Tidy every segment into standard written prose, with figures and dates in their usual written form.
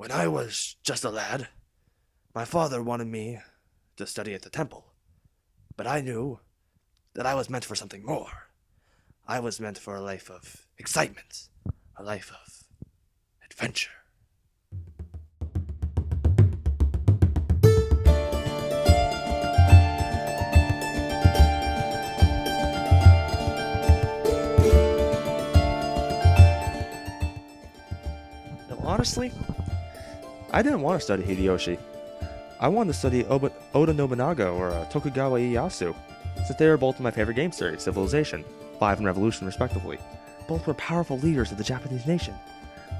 When I was just a lad, my father wanted me to study at the temple, but I knew that I was meant for something more. I was meant for a life of excitement, a life of adventure. Now, honestly, I didn't want to study Hideyoshi. I wanted to study Oda Nobunaga or Tokugawa Ieyasu, since they were both in my favorite game series, Civilization, 5 and Revolution respectively. Both were powerful leaders of the Japanese nation.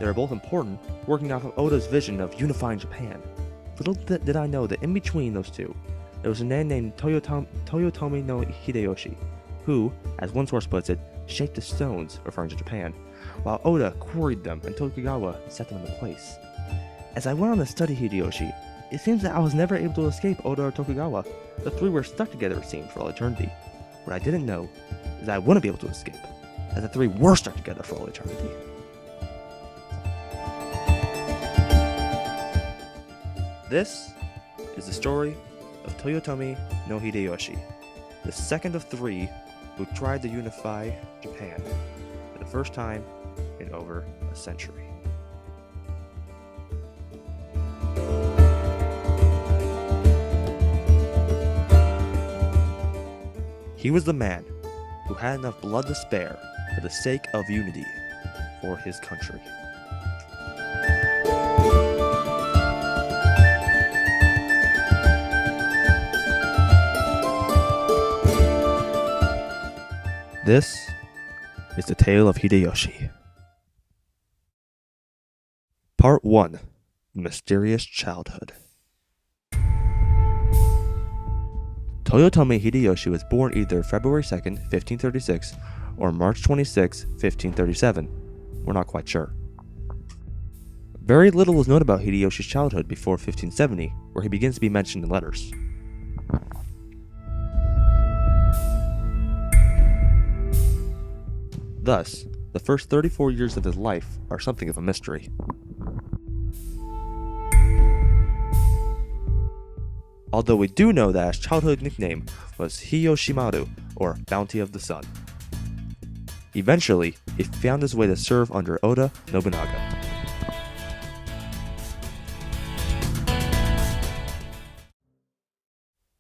They were both important, working off of Oda's vision of unifying Japan. Little did I know that in between those two, there was a man named Toyotomi no Hideyoshi, who, as one source puts it, shaped the stones, referring to Japan, while Oda quarried them and Tokugawa set them into place. As I went on to study Hideyoshi, it seems that I was never able to escape Oda or Tokugawa. The three were stuck together, it seemed, for all eternity. What I didn't know is that I wouldn't be able to escape, as the three were stuck together for all eternity. This is the story of Toyotomi no Hideyoshi, the second of three who tried to unify Japan for the first time in over a century. He was the man who had enough blood to spare for the sake of unity for his country. This is the Tale of Hideyoshi. Part 1. The Mysterious Childhood. Toyotomi Hideyoshi was born either February 2nd, 1536, or March 26, 1537. We're not quite sure. Very little is known about Hideyoshi's childhood before 1570, where he begins to be mentioned in letters. Thus, the first 34 years of his life are something of a mystery. Although we do know that his childhood nickname was Hiyoshimaru, or Bounty of the Sun. Eventually, he found his way to serve under Oda Nobunaga.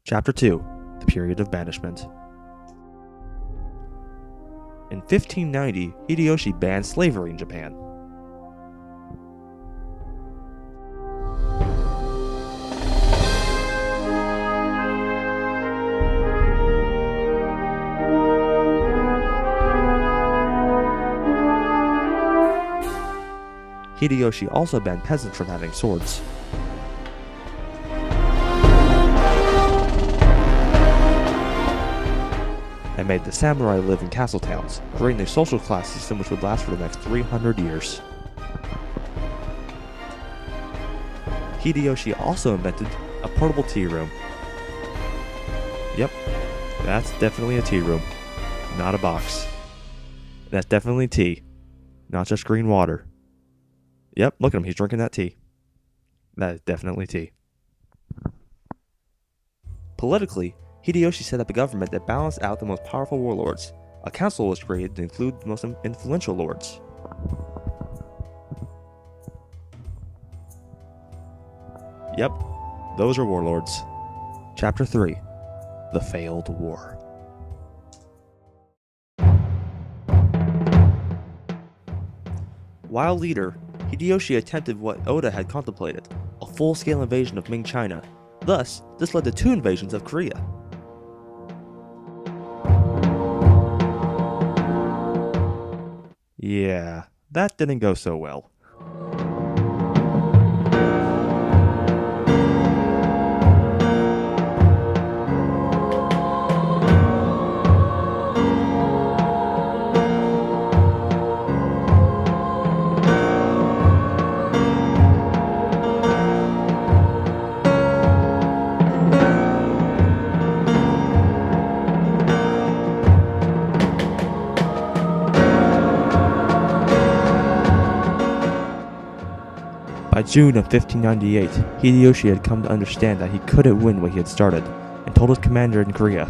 Chapter 2. The Period of Banishment. In 1590, Hideyoshi banned slavery in Japan. Hideyoshi also banned peasants from having swords. And made the samurai live in castle towns, creating a social class system which would last for the next 300 years. Hideyoshi also invented a portable tea room. Yep, that's definitely a tea room, not a box. That's definitely tea, not just green water. Yep, look at him, he's drinking that tea. That is definitely tea. Politically, Hideyoshi set up a government that balanced out the most powerful warlords. A council was created to include the most influential lords. Yep, those are warlords. Chapter 3. The Failed War. While leader, Hideyoshi attempted what Oda had contemplated, a full-scale invasion of Ming China. Thus, this led to 2 invasions of Korea. Yeah, that didn't go so well. June of 1598, Hideyoshi had come to understand that he couldn't win what he had started, and told his commander in Korea.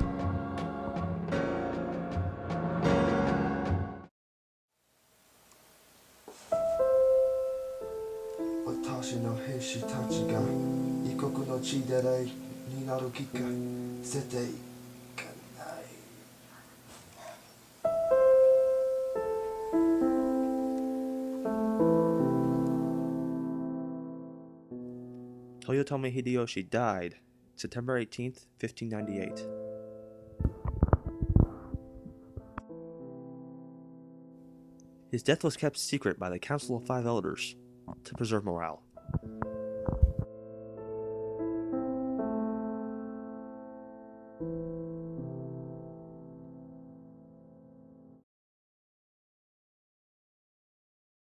Toyotomi Hideyoshi died September 18th, 1598. His death was kept secret by the Council of Five Elders to preserve morale.